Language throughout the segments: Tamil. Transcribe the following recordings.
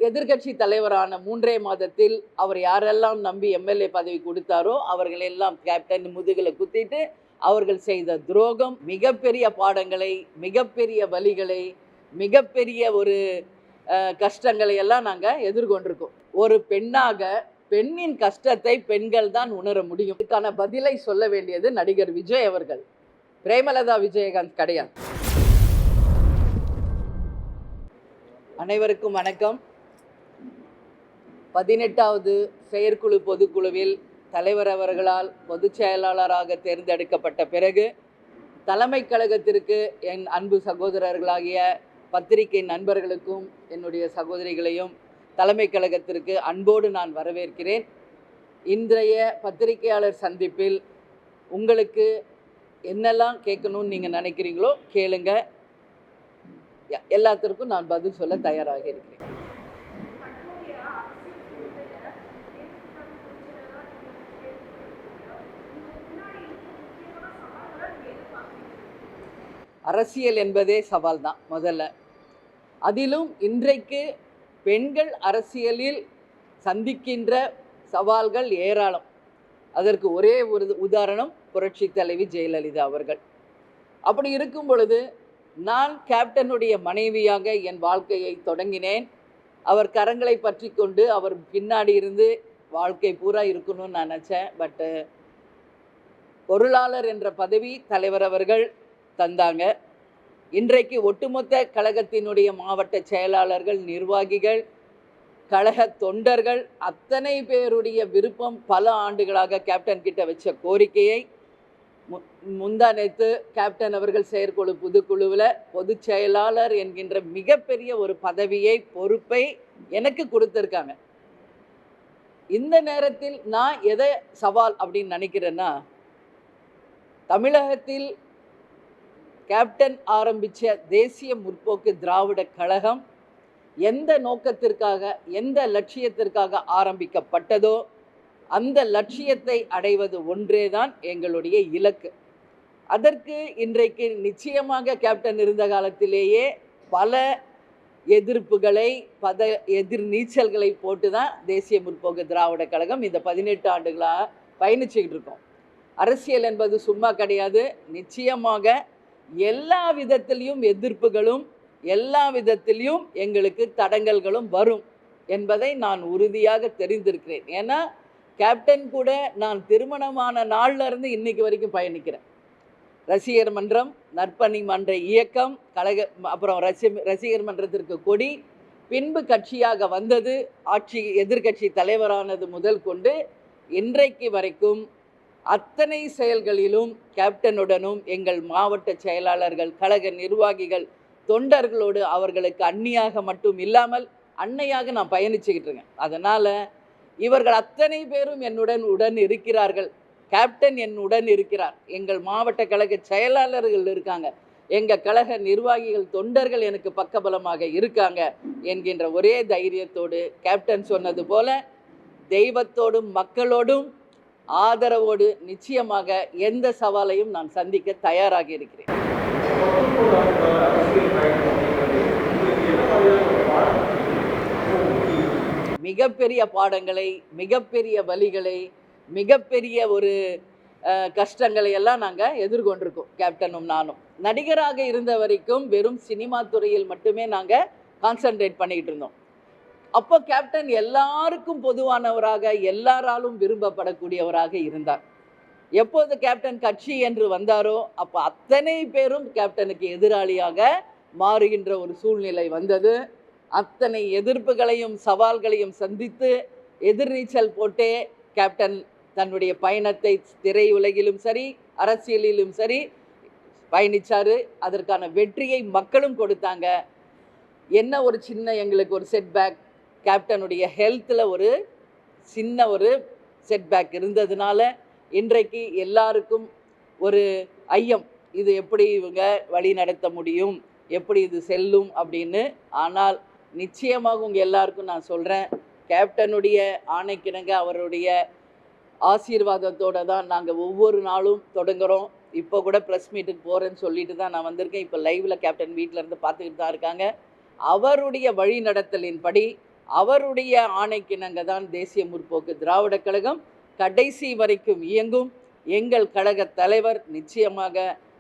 எதிர்க்கட்சி தலைவரான 3 மாதத்தில் அவர் யாரெல்லாம் நம்பி எம்எல்ஏ பதவி கொடுத்தாரோ அவர்களெல்லாம் கேப்டன் முதுகில் குத்திட்டு அவர்கள் செய்த துரோகம், மிகப்பெரிய பாடங்களை, மிகப்பெரிய வலிகளை, மிகப்பெரிய ஒரு கஷ்டங்களை எல்லாம் நாங்கள் எதிர்கொண்டிருக்கோம். ஒரு பெண்ணாக பெண்ணின் கஷ்டத்தை பெண்கள் தான் உணர முடியும். இதுக்கான பதிலை சொல்ல வேண்டியது நடிகர் விஜய் அவர்கள், பிரேமலதா விஜயகாந்த் கிடையாது. அனைவருக்கும் வணக்கம். 18வது செயற்குழு பொதுக்குழுவில் தலைவர் அவர்களால் பொதுச் செயலாளராக தேர்ந்தெடுக்கப்பட்ட பிறகு தலைமை கழகத்திற்கு என் அன்பு சகோதரர்களாகிய பத்திரிகை நண்பர்களுக்கும் என்னுடைய சகோதரிகளையும் தலைமை கழகத்திற்கு அன்போடு நான் வரவேற்கிறேன். இன்றைய பத்திரிகையாளர் சந்திப்பில் உங்களுக்கு என்னெல்லாம் கேட்கணும்னு நீங்கள் நினைக்கிறீங்களோ கேளுங்க. எல்லாத்திற்கும் நான் பதில் சொல்ல தயாராக இருக்கிறேன். அரசியல் என்பதே சவால் தான் முதல்ல. அதிலும் இன்றைக்கு பெண்கள் அரசியலில் சந்திக்கின்ற சவால்கள் ஏராளம். அதற்கு ஒரே ஒரு உதாரணம் புரட்சி தலைவி ஜெயலலிதா அவர்கள். அப்படி இருக்கும் பொழுது நான் கேப்டனுடைய மனைவியாக என் வாழ்க்கையை தொடங்கினேன். அவர் கரங்களை பற்றி கொண்டு அவர் பின்னாடி இருந்து வாழ்க்கை பூரா இருக்கணும்னு நான் நினச்சேன். பட்டு பொருளாளர் என்ற பதவி தலைவர் அவர்கள் தந்தாங்க. இன்றைக்கு ஒட்டுமொத்த கழகத்தினுடைய மாவட்ட செயலாளர்கள், நிர்வாகிகள், கழக தொண்டர்கள் அத்தனை பேருடைய விருப்பம், பல ஆண்டுகளாக கேப்டன் கிட்ட வச்ச கோரிக்கையை முந்தா நேற்று கேப்டன் அவர்கள் செயற்குழு பொதுக்குழுவில் பொதுச் செயலாளர் என்கின்ற மிகப்பெரிய ஒரு பதவியை, பொறுப்பை எனக்கு கொடுத்துருக்காங்க. இந்த நேரத்தில் நான் எதை சவால் அப்படின்னு நினைக்கிறேன்னா, தமிழகத்தில் கேப்டன் ஆரம்பித்த தேசிய முற்போக்கு திராவிட கழகம் எந்த நோக்கத்திற்காக, எந்த லட்சியத்திற்காக ஆரம்பிக்கப்பட்டதோ அந்த லட்சியத்தை அடைவது ஒன்றேதான் எங்களுடைய இலக்கு. அதற்கு இன்றைக்கு நிச்சயமாக கேப்டன் இருந்த காலத்திலேயே பல எதிர்ப்புகளை, எதிர் நீச்சல்களை போட்டு தான் தேசிய முற்போக்கு திராவிட கழகம் இந்த 18 ஆண்டுகளாக பயணிச்சுக்கிட்டு இருக்கோம். அரசியல் என்பது சும்மா கிடையாது. நிச்சயமாக எல்லா விதத்திலையும் எதிர்ப்புகளும், எல்லா விதத்திலையும் எங்களுக்கு தடங்கல்களும் வரும் என்பதை நான் உறுதியாக தெரிந்திருக்கிறேன். ஏன்னா கேப்டன் கூட நான் திருமணமான நாள்ல இருந்து இன்னைக்கு வரைக்கும் பயணிக்கிறேன். ரசிகர் மன்றம், நற்பணி மன்ற இயக்கம், கழக, அப்புறம் ரசிகர் மன்றத்திற்கு கொடி, பின்பு கட்சியாக வந்தது, ஆட்சி எதிர்கட்சி தலைவரானது முதல் கொண்டு இன்றைக்கு வரைக்கும் அத்தனை செயல்களிலும் கேப்டனுடனும் எங்கள் மாவட்ட செயலாளர்கள், கழக நிர்வாகிகள், தொண்டர்களோடு அவர்களுக்கு அன்னியாக மட்டும் இல்லாமல் அன்னையாக நான் பயணிச்சுக்கிட்டு இருக்கேன். அதனால் இவர்கள் அத்தனை பேரும் என்னுடன் இருக்கிறார்கள். கேப்டன் என்னுடன் இருக்கிறார். எங்கள் மாவட்ட கழக செயலாளர்கள் இருக்காங்க, எங்கள் கழக நிர்வாகிகள், தொண்டர்கள் எனக்கு பக்கபலமாக இருக்காங்க என்கின்ற ஒரே தைரியத்தோடு கேப்டன் சொன்னது போல தெய்வத்தோடும் மக்களோடும் ஆதரவோடு நிச்சயமாக எந்த சவாலையும் நான் சந்திக்க தயாராக இருக்கிறேன். மிகப்பெரிய பாடங்களை, மிகப்பெரிய வலிகளை, மிகப்பெரிய ஒரு கஷ்டங்களை எல்லாம் நாங்கள் எதிர்கொண்டிருக்கோம். கேப்டனும் நானும் நடிகராக இருந்த வரைக்கும் வெறும் சினிமா துறையில் மட்டுமே நாங்கள் கான்சன்ட்ரேட் பண்ணிக்கிட்டு இருந்தோம். அப்போ கேப்டன் எல்லாருக்கும் பொதுவானவராக, எல்லாராலும் விரும்பப்படக்கூடியவராக இருந்தார். எப்போது கேப்டன் கட்சி என்று வந்தாரோ அப்போ அத்தனை பேரும் கேப்டனுக்கு எதிராளியாக மாறுகின்ற ஒரு சூழ்நிலை வந்தது. அத்தனை எதிர்ப்புகளையும் சவால்களையும் சந்தித்து எதிர்நீச்சல் போட்டே கேப்டன் தன்னுடைய பயணத்தை திரையுலகிலும் சரி, அரசியலிலும் சரி பயணித்தார். அதற்கான வெற்றியை மக்களும் கொடுத்தாங்க. என்ன ஒரு சின்ன எங்களுக்கு ஒரு செட்பேக், கேப்டனுடைய ஹெல்த்தில் ஒரு சின்ன ஒரு செட்பேக் இருந்ததுனால இன்றைக்கு எல்லாருக்கும் ஒரு ஐயம், இது எப்படி இவங்க வழி நடத்த முடியும், எப்படி இது செல்லும் அப்படின்னு. ஆனால் நிச்சயமாக உங்கள் எல்லாருக்கும் நான் சொல்கிறேன், கேப்டனுடைய ஆணைக்கிணங்க, அவருடைய ஆசீர்வாதத்தோடு தான் நாங்கள் ஒவ்வொரு நாளும் தொடங்குகிறோம். இப்போ கூட ப்ரெஸ் மீட்டுக்கு போகிறேன்னு சொல்லிட்டு தான் நான் வந்திருக்கேன். இப்போ லைவில் கேப்டன் வீட்டிலேருந்து பார்த்துக்கிட்டு தான் இருக்காங்க. அவருடைய வழி நடத்தலின்படி அவருடைய ஆணைக்கிணங்க தான் தேசிய முற்போக்கு திராவிட கழகம் கடைசி வரைக்கும் இயங்கும். எங்கள் கழக தலைவர் நிச்சயமாக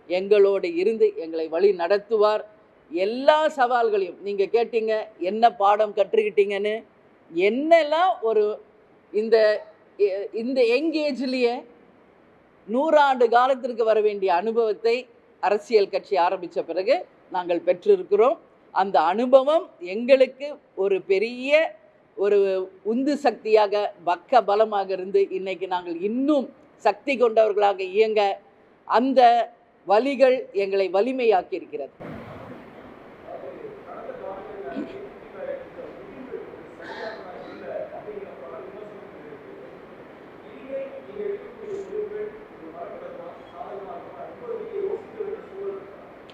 எங்களோடு இருந்து எங்களை வழி நடத்துவார். எல்லா சவால்களையும் நீங்கள் கேட்டீங்க, என்ன பாடம் கற்றுக்கிட்டீங்கன்னு. என்னெல்லாம் ஒரு இந்த இந்த எங்கேஜ்லேயே 100 ஆண்டு காலத்திற்கு வர வேண்டிய அனுபவத்தை அரசியல் கட்சி ஆரம்பித்த பிறகு நாங்கள் பெற்றிருக்கிறோம். அந்த அனுபவம் எங்களுக்கு ஒரு பெரிய ஒரு உந்து சக்தியாக, பக்க பலமாக இருந்து இன்னைக்கு நாங்கள் இன்னும் சக்தி கொண்டவர்களாக இயங்க அந்த வழிகள் எங்களை வலிமையாக்கி இருக்கிறது.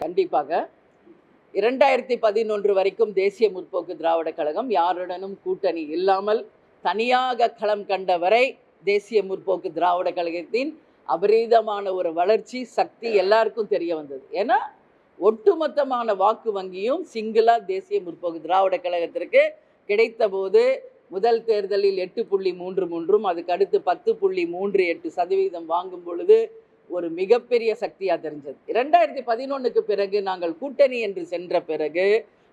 கண்டிப்பாக 2011 வரைக்கும் தேசிய முற்போக்கு திராவிட கழகம் யாருடனும் கூட்டணி இல்லாமல் தனியாக களம் கண்ட வரை தேசிய முற்போக்கு திராவிட கழகத்தின் அபரீதமான ஒரு வளர்ச்சி சக்தி எல்லாருக்கும் தெரிய வந்தது. ஏன்னா ஒட்டுமொத்தமான வாக்கு வங்கியும் சிங்கிளாக தேசிய முற்போக்கு திராவிட கழகத்திற்கு கிடைத்த போது முதல் தேர்தலில் 8.33 அதுக்கு அடுத்து 10.38% வாங்கும் பொழுது ஒரு மிகப்பெரிய சக்தியாக தெரிஞ்சது. 2011க்கு பிறகு நாங்கள் கூட்டணி என்று சென்ற பிறகு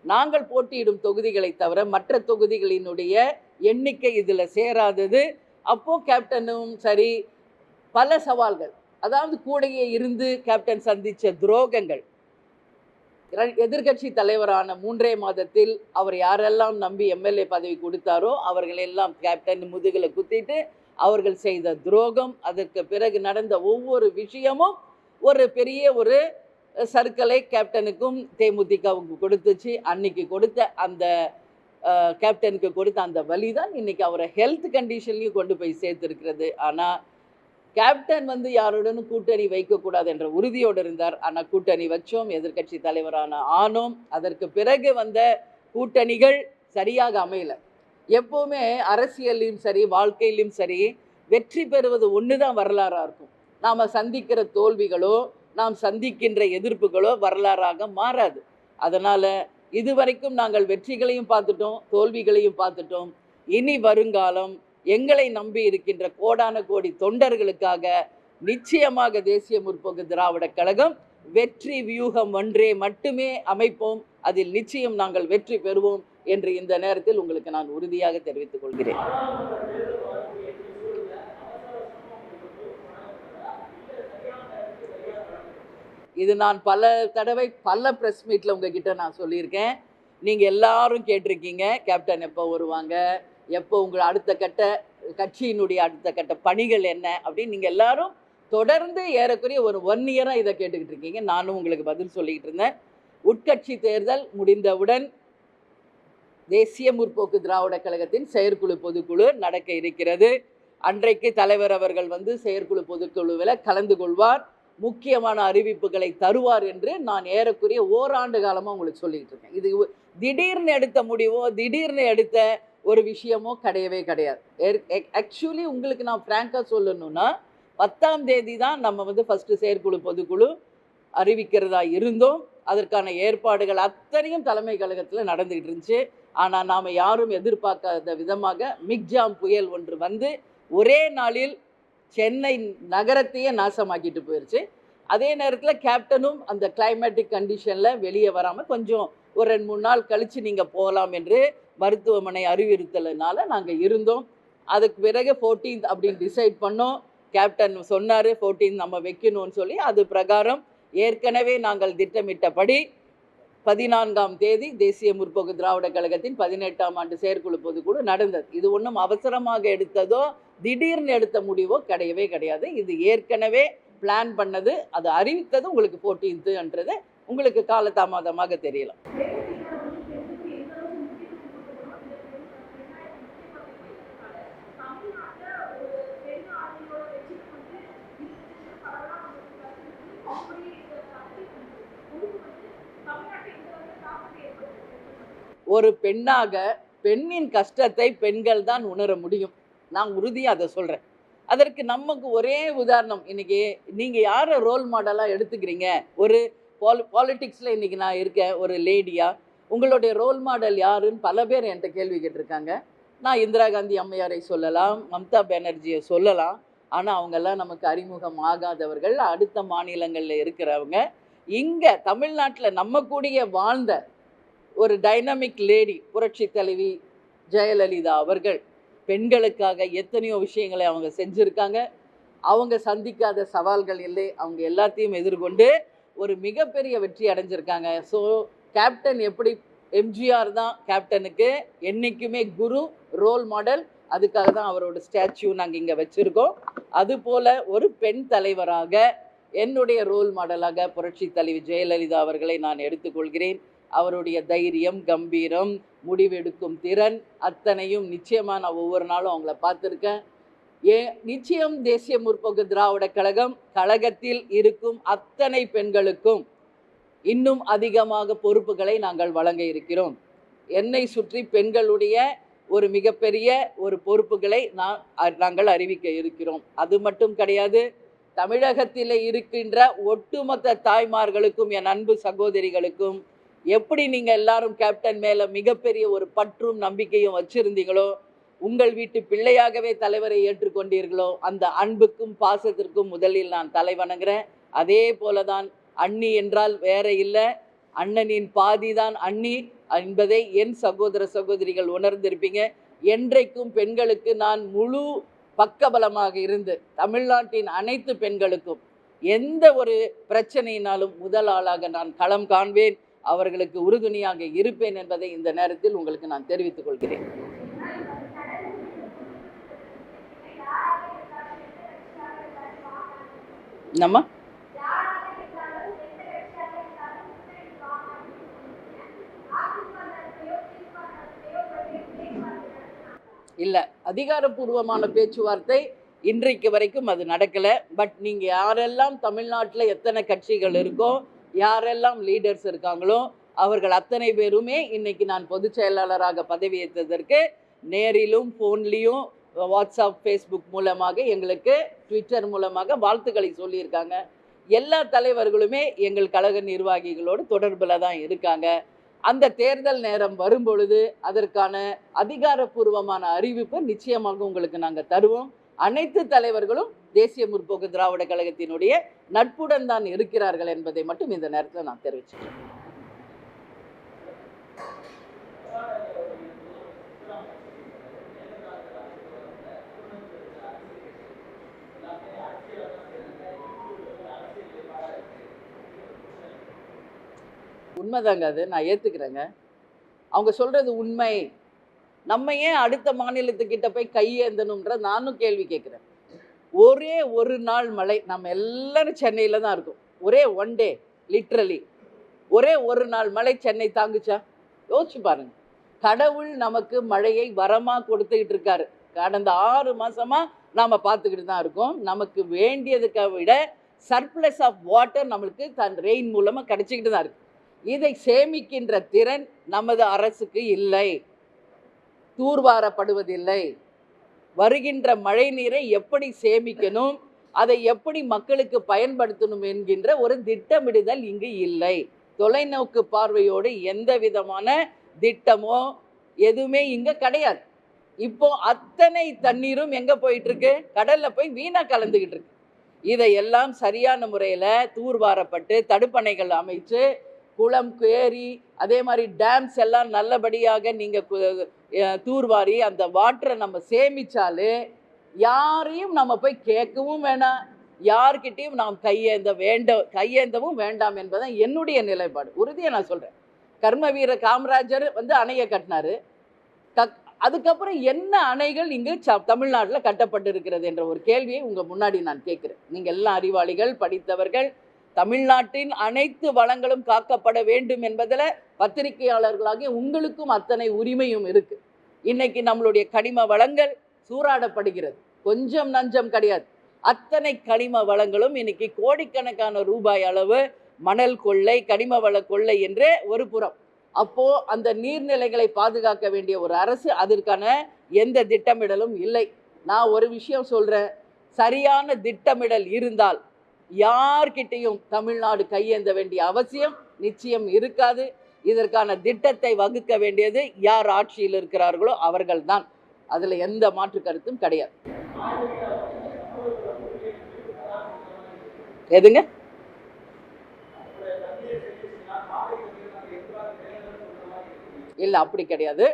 நாங்கள் போட்டியிடும் தொகுதிகளை தவிர மற்ற தொகுதிகளினுடைய எண்ணிக்கை இதில் சேராதது. அப்போது கேப்டனும் சரி பல சவால்கள், அதாவது கூடையே இருந்து கேப்டன் சந்தித்த துரோகங்கள், எதிர்கட்சி தலைவரான 3 மாதத்தில் அவர் யாரெல்லாம் நம்பி எம்எல்ஏ பதவி கொடுத்தாரோ அவர்களெல்லாம் கேப்டன் முதுகில் குத்திட்டு அவர்கள் செய்த துரோகம், அதற்கு பிறகு நடந்த ஒவ்வொரு விஷயமும் ஒரு பெரிய ஒரு சர்க்கலை கேப்டனுக்கும் தேமுதிகவுக்கு கொடுத்துச்சு. அன்னைக்கு கொடுத்த அந்த கேப்டனுக்கு கொடுத்த அந்த வழி தான் இன்னைக்கு அவரை ஹெல்த் கண்டிஷன்லையும் கொண்டு போய் சேர்த்துருக்கிறது. ஆனால் கேப்டன் யாருடனும் கூட்டணி வைக்கக்கூடாது என்ற உறுதியோடு இருந்தார். ஆனால் கூட்டணி வச்சோம், எதிர்கட்சி தலைவரான ஆனோம். அதற்கு பிறகு வந்த கூட்டணிகள் சரியாக அமையலை. எப்போவுமே அரசியலையும் சரி வாழ்க்கையிலும் சரி வெற்றி பெறுவது ஒன்று தான் வரலாறாக இருக்கும். நாம் சந்திக்கிற தோல்விகளோ நாம் சந்திக்கின்ற எதிர்ப்புகளோ வரலாறாக மாறாது. அதனால் இதுவரைக்கும் நாங்கள் வெற்றிகளையும் பார்த்துட்டோம், தோல்விகளையும் பார்த்துட்டோம். இனி வருங்காலம் எங்களை நம்பி இருக்கின்ற கோடான கோடி தொண்டர்களுக்காக நிச்சயமாக தேசிய முற்போக்கு திராவிட கழகம் வெற்றி வியூகம் ஒன்றே மட்டுமே அமைப்போம். அதில் நிச்சயம் நாங்கள் வெற்றி பெறுவோம் என்று இந்த நேரத்தில் உங்களுக்கு நான் உறுதியாக தெரிவித்துக் கொள்கிறேன். இது நான் பல தடவை பல ப்ரெஸ் மீட்டில் உங்ககிட்ட நான் சொல்லியிருக்கேன். நீங்கள் எல்லாரும் கேட்டிருக்கீங்க, கேப்டன் எப்போ வருவாங்க, எப்போ உங்கள் அடுத்த கட்ட கட்சியினுடைய அடுத்த கட்ட பணிகள் என்ன அப்படின்னு நீங்கள் எல்லாரும் தொடர்ந்து ஏறக்குறைய ஒரு 1 இயராக இதை கேட்டுக்கிட்டு இருக்கீங்க. நானும் உங்களுக்கு பதில் சொல்லிக்கிட்டு இருந்தேன். உட்கட்சி தேர்தல் முடிந்தவுடன் தேசிய முற்போக்கு திராவிட கழகத்தின் செயற்குழு பொதுக்குழு நடக்க இருக்கிறது. அன்றைக்கு தலைவர் அவர்கள் செயற்குழு பொதுக்குழுவில் கலந்து கொள்வார், முக்கியமான அறிவிப்புகளை தருவார் என்று நான் ஏறக்குறைய ஓராண்டு காலமாக உங்களுக்கு சொல்லிக்கிட்டு இருக்கேன். இது திடீர்னு எடுத்த முடிவோ திடீர்னு எடுத்த ஒரு விஷயமோ கிடையவே கிடையாது. ஆக்சுவலி உங்களுக்கு நான் ஃப்ராங்காக சொல்லணும்னா 10ஆம் தேதி தான் நம்ம ஃபஸ்ட்டு செயற்குழு பொதுக்குழு அறிவிக்கிறதா இருந்தோம். அதற்கான ஏற்பாடுகள் அத்தனையும் தலைமை கழகத்தில் நடந்துகிட்டு இருந்துச்சு. ஆனால் நாம் யாரும் எதிர்பார்க்காத விதமாக மிக்ஜாம் புயல் ஒன்று ஒரே நாளில் சென்னை நகரத்தையே நாசமாக்கிட்டு போயிடுச்சு. அதே நேரத்தில் கேப்டனும் அந்த கிளைமேட்டிக் கண்டிஷனில் வெளியே வராமல் கொஞ்சம் ஒரு 2-3 நாள் கழித்து நீங்கள் போகலாம் என்று மருத்துவமனை அறிவுறுத்தலினால நாங்கள் இருந்தோம். அதுக்கு பிறகு 14th அப்படின்னு டிசைட் பண்ணோம். கேப்டன் சொன்னார் 14th நம்ம வைக்கணும்னு சொல்லி, அது பிரகாரம் ஏற்கனவே நாங்கள் திட்டமிட்டபடி 14ஆம் தேதி தேசிய முற்போக்கு திராவிட கழகத்தின் 18ஆம் ஆண்டு செயற்குழு பொதுக்குழு நடந்தது. இது ஒன்றும் அவசரமாக எடுத்ததோ திடீர்னு எடுத்த முடிவோ கிடையவே கிடையாது. இது ஏற்கனவே பிளான் பண்ணது, அது அறிவித்தது உங்களுக்கு 14th உங்களுக்கு காலதாமதமாக தெரியலாம். ஒரு பெண்ணாக பெண்ணின் கஷ்டத்தை பெண்கள் தான் உணர முடியும். நான் உறுதியாக அதை சொல்கிறேன். அதற்கு நமக்கு ஒரே உதாரணம், இன்றைக்கி நீங்கள் யாரை ரோல் மாடலாக எடுத்துக்கிறீங்க? ஒரு பாலிட்டிக்ஸில் இன்றைக்கி நான் இருக்கேன் ஒரு லேடியாக, உங்களுடைய ரோல் மாடல் யாருன்னு பல பேர் என்கிட்ட கேள்வி கேட்டிருக்காங்க. நான் இந்திரா காந்தி அம்மையாரை சொல்லலாம், மம்தா பானர்ஜியை சொல்லலாம். ஆனால் அவங்கெல்லாம் நமக்கு அறிமுகம் ஆகாதவர்கள், அடுத்த மாநிலங்களில் இருக்கிறவங்க. இங்கே தமிழ்நாட்டில் நம்ம கூடிய வாழ்ந்த ஒரு டைனமிக் லேடி புரட்சி தலைவி ஜெயலலிதா அவர்கள் பெண்களுக்காக எத்தனையோ விஷயங்களை அவங்க செஞ்சுருக்காங்க. அவங்க சந்திக்காத சவால்கள் இல்லை, அவங்க எல்லாத்தையும் எதிர்கொண்டு ஒரு மிகப்பெரிய வெற்றி அடைஞ்சிருக்காங்க. ஸோ கேப்டன் எப்படி எம்ஜிஆர் தான் கேப்டனுக்கு என்றைக்குமே குரு, ரோல் மாடல். அதுக்காக தான் அவரோட ஸ்டாச்சு நாங்கள் இங்கே வச்சுருக்கோம். அதுபோல் ஒரு பெண் தலைவராக என்னுடைய ரோல் மாடலாக புரட்சி தலைவி ஜெயலலிதா அவர்களை நான் எடுத்துக்கொள்கிறேன். அவருடைய தைரியம், கம்பீரம், முடிவெடுக்கும் திறன் அத்தனையும் நிச்சயமாக நான் ஒவ்வொரு நாளும் அவங்கள பார்த்துருக்கேன். நிச்சயம் தேசிய முற்போக்கு திராவிட கழகத்தில் இருக்கும் அத்தனை பெண்களுக்கும் இன்னும் அதிகமாக பொறுப்புகளை நாங்கள் வழங்க இருக்கிறோம். என்னை சுற்றி பெண்களுடைய ஒரு மிகப்பெரிய ஒரு பொறுப்புகளை நாங்கள் அறிவிக்க இருக்கிறோம். அது மட்டும் கிடையாது, தமிழகத்தில் இருக்கின்ற ஒட்டுமொத்த தாய்மார்களுக்கும் என் அன்பு சகோதரிகளுக்கும் எப்படி நீங்கள் எல்லாரும் கேப்டன் மேலே மிகப்பெரிய ஒரு பற்றும் நம்பிக்கையும் வச்சிருந்தீங்களோ, உங்கள் வீட்டு பிள்ளையாகவே தலைவரை ஏற்றுக்கொண்டீர்களோ, அந்த அன்புக்கும் பாசத்திற்கும் முதலில் நான் தலை வணங்குறேன். அதே போல தான் அண்ணி என்றால் வேற இல்லை, அண்ணனின் பாதி தான் அண்ணி என்பதை என் சகோதர சகோதரிகள் உணர்ந்திருப்பீங்க. என்றைக்கும் பெண்களுக்கு நான் முழு பக்கபலமாக இருந்து தமிழ்நாட்டின் அனைத்து பெண்களுக்கும் எந்த ஒரு பிரச்சனையினாலும் முதல் ஆளாக நான் களம் காண்பேன், அவர்களுக்கு உறுதுணையாக இருப்பேன் என்பதை இந்த நேரத்தில் உங்களுக்கு நான் தெரிவித்துக் கொள்கிறேன். நம்ம இல்லை, அதிகாரப்பூர்வமான பேச்சுவார்த்தை இன்றைக்கு வரைக்கும் அது நடக்கலை. பட் நீங்கள் யாரெல்லாம் தமிழ்நாட்டில் எத்தனை கட்சிகள் இருக்கோ, யாரெல்லாம் லீடர்ஸ் இருக்காங்களோ, அவர்கள் அத்தனை பேருமே இன்னைக்கு நான் பொதுச் செயலாளராக பதவியேற்றதற்கு நேரிலும் ஃபோன்லேயும் வாட்ஸ்அப், ஃபேஸ்புக் மூலமாக எங்களுக்கு ட்விட்டர் மூலமாக வாழ்த்துக்களை சொல்லியிருக்காங்க. எல்லா தலைவர்களுமே எங்கள் கழக நிர்வாகிகளோடு தொடர்பில் தான் இருக்காங்க. அந்த தேர்தல் நேரம் வரும்பொழுது அதற்கான அதிகாரப்பூர்வமான அறிவிப்பு நிச்சயமாக உங்களுக்கு நாங்கள் தருவோம். அனைத்து தலைவர்களும் தேசிய முற்போக்கு திராவிட கழகத்தினுடைய நட்புடன் தான் இருக்கிறார்கள் என்பதை மட்டும் இந்த நேரத்தில் நான் தெரிவிச்சேன். உண்மைதாங்க, அது நான் ஏற்றுக்கிறேங்க. அவங்க சொல்கிறது உண்மை. நம்ம ஏன் அடுத்த மாநிலத்துக்கிட்ட போய் கையேந்தணுன்ற நானும் கேள்வி கேட்குறேன். ஒரே ஒரு நாள் மழை, நம்ம எல்லாரும் சென்னையில் தான் இருக்கோம். ஒரே ஒன் டே, லிட்ரலி ஒரே ஒரு நாள் மழை சென்னை தாங்குச்சா? யோசிச்சு பாருங்க. கடவுள் நமக்கு மழையை வரமாக கொடுத்துக்கிட்டு இருக்காரு. கடந்த 6 மாதமாக நாம் பார்த்துக்கிட்டு தான் இருக்கோம். நமக்கு வேண்டியதுக்கு விட சர்ப்ளஸ் ஆஃப் வாட்டர் நம்மளுக்கு ரெயின் மூலமாக கிடைச்சிக்கிட்டு தான் இருக்கு. இதை சேமிக்கின்ற திறன் நமது அரசுக்கு இல்லை, தூர்வாரப்படுவதில்லை. வருகின்ற மழை நீரை எப்படி சேமிக்கணும், அதை எப்படி மக்களுக்கு பயன்படுத்தணும் என்கின்ற ஒரு திட்டமிடுதல் இங்கு இல்லை. தொலைநோக்கு பார்வையோடு எந்த விதமான திட்டமோ எதுவுமே இங்கே கிடையாது. இப்போ அத்தனை தண்ணீரும் எங்கே போயிட்டு இருக்கு? கடல்ல போய் வீணாக கலந்துக்கிட்டு இருக்கு. இதையெல்லாம் சரியான முறையில் தூர்வாரப்பட்டு தடுப்பணைகள் அமைச்சு, குளம், ஏரி, அதே மாதிரி டேம்ஸ் எல்லாம் நல்லபடியாக நீங்கள் தூர்வாரி அந்த வாட்டரை நம்ம சேமித்தாலே யாரையும் நம்ம போய் கேட்கவும் வேணாம், யார்கிட்டையும் நாம் கையேந்தவும் வேண்டாம் என்பதை என்னுடைய நிலைப்பாடு. உறுதியாக நான் சொல்கிறேன். கர்ம வீர காமராஜர் அணையை கட்டினார். அதுக்கப்புறம் என்ன அணைகள் இங்கு தமிழ்நாட்டில் கட்டப்பட்டு இருக்கிறது என்ற ஒரு கேள்வியை உங்கள் முன்னாடி நான் கேட்குறேன். நீங்கள் எல்லாம் அறிவாளிகள், படித்தவர்கள். தமிழ்நாட்டின் அனைத்து வளங்களும் காக்கப்பட வேண்டும் என்பதில் பத்திரிகையாளர்களாகிய உங்களுக்கும் அத்தனை உரிமையும் இருக்குது. இன்னைக்கு நம்மளுடைய கனிம வளங்கள் சூறாடப்படுகிறது. கொஞ்சம் நஞ்சம் கிடையாது. அத்தனை கனிம வளங்களும் இன்னைக்கு கோடிக்கணக்கான ரூபாய் அளவு மணல் கொள்ளை, கனிம வள கொள்ளை என்றே ஒரு புறம். அப்போது அந்த நீர்நிலைகளை பாதுகாக்க வேண்டிய ஒரு அரசு, அதற்கான எந்த திட்டமிடலும் இல்லை. நான் ஒரு விஷயம் சொல்கிறேன், சரியான திட்டமிடல் இருந்தால் யார்கிட்டையும் தமிழ்நாடு கையேந்த வேண்டிய அவசியம் நிச்சயம் இருக்காது. இதற்கான திட்டத்தை வகுக்க வேண்டியது யார் ஆட்சியில் இருக்கிறார்களோ அவர்கள்தான். அதுல எந்த மாற்று கருத்தும் கிடையாது. எதுங்க? இல்ல, அப்படி கிடையாது.